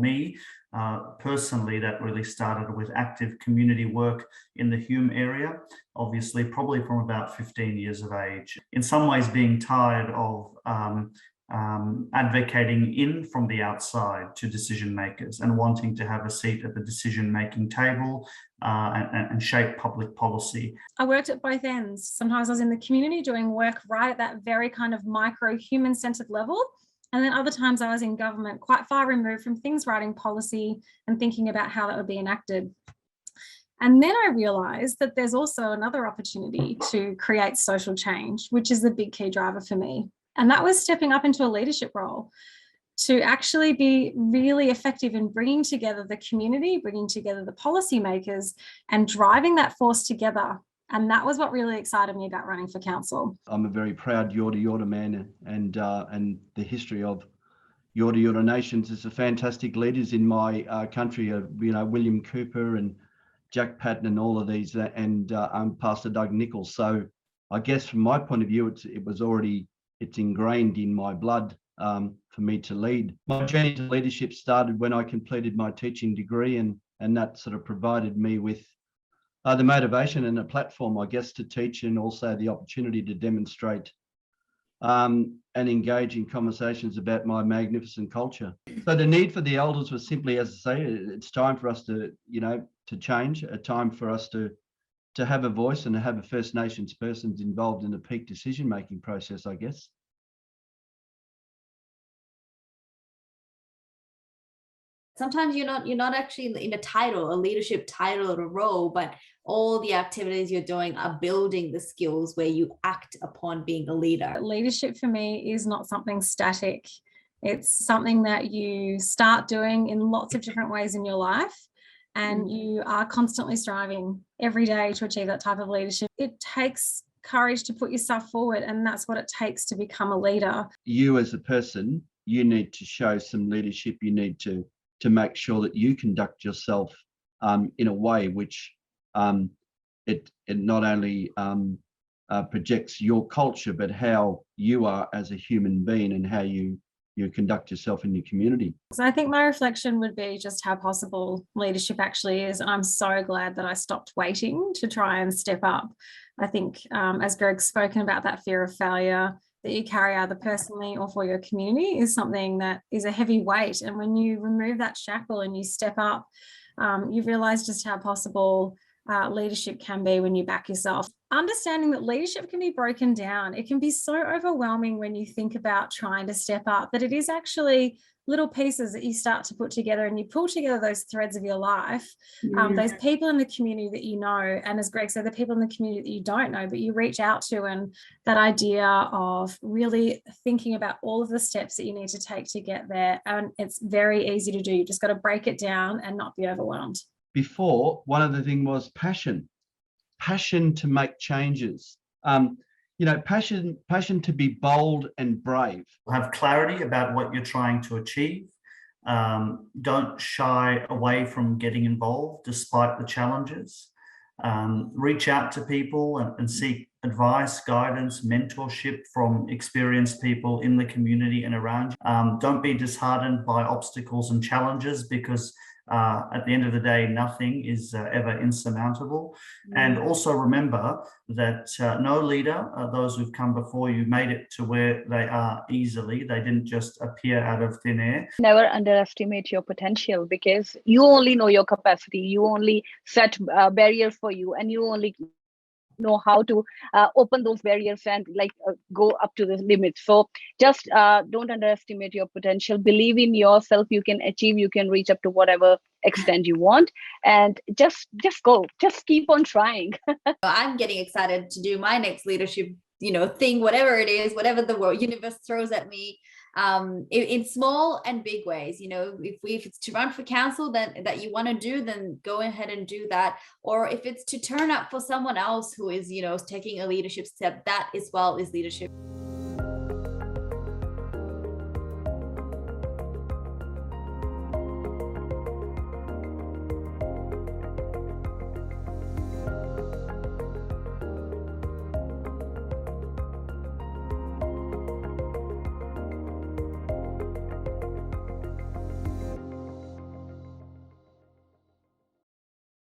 me personally, that really started with active community work in the Hume area, obviously probably from about 15 years of age. In some ways being tired of advocating in from the outside to decision makers and wanting to have a seat at the decision making table and shape public policy. I worked at both ends. Sometimes I was in the community doing work right at that very kind of micro human centered level. And then other times I was in government, quite far removed from things, writing policy and thinking about how that would be enacted. And then I realized that there's also another opportunity to create social change, which is the big key driver for me. And that was stepping up into a leadership role to actually be really effective in bringing together the community, bringing together the policymakers and driving that force together. And that was what really excited me about running for council. I'm a very proud Yorta Yorta man, and the history of Yorta Yorta Nations is a fantastic leaders in my country. William Cooper and Jack Patton and all of these, and Pastor Doug Nichols. So I guess from my point of view, it's ingrained in my blood for me to lead. My journey to leadership started when I completed my teaching degree, and that sort of provided me with the motivation and a platform, I guess, to teach, and also the opportunity to demonstrate and engage in conversations about my magnificent culture. So the need for the elders was simply, as I say, it's time for us to change, a time for us to have a voice and to have a First Nations persons involved in the peak decision-making process, I guess. Sometimes you're not actually in a title, a leadership title or a role, but all the activities you're doing are building the skills where you act upon being a leader. Leadership for me is not something static. It's something that you start doing in lots of different ways in your life, and you are constantly striving every day to achieve that type of leadership. It takes courage to put yourself forward, and that's what it takes to become a leader. You as a person, you need to show some leadership. You need to make sure that you conduct yourself in a way which it not only projects your culture, but how you are as a human being and how you conduct yourself in your community. So I think my reflection would be just how possible leadership actually is. And I'm so glad that I stopped waiting to try and step up. I think as Greg's spoken about, that fear of failure that you carry either personally or for your community is something that is a heavy weight. And when you remove that shackle and you step up, you realize just how possible leadership can be when you back yourself. Understanding that leadership can be broken down. It can be so overwhelming when you think about trying to step up, that it is actually little pieces that you start to put together, and you pull together those threads of your life, those people in the community that you know, and as Greg said, the people in the community that you don't know, but you reach out to, and that idea of really thinking about all of the steps that you need to take to get there. And it's very easy to do. You just got to break it down and not be overwhelmed. Before, one of the things was passion to make changes. Passion to be bold and brave. Have clarity about what you're trying to achieve. Don't shy away from getting involved despite the challenges. Reach out to people and seek advice, guidance, mentorship from experienced people in the community and around you. Don't be disheartened by obstacles and challenges, because at the end of the day, nothing is ever insurmountable. And also remember that no leader, those who've come before you, made it to where they are easily. They didn't just appear out of thin air. Never underestimate your potential, because you only know your capacity. You only set barriers for you, and you only know how to open those barriers and go up to the limits. So just don't underestimate your potential. Believe in yourself. You can achieve, you can reach up to whatever extent you want, and just go, just keep on trying. I'm getting excited to do my next leadership thing, whatever it is, whatever the universe throws at me, in small and big ways. If it's to run for council that you want to do, then go ahead and do that. Or if it's to turn up for someone else who is taking a leadership step, that as well is leadership.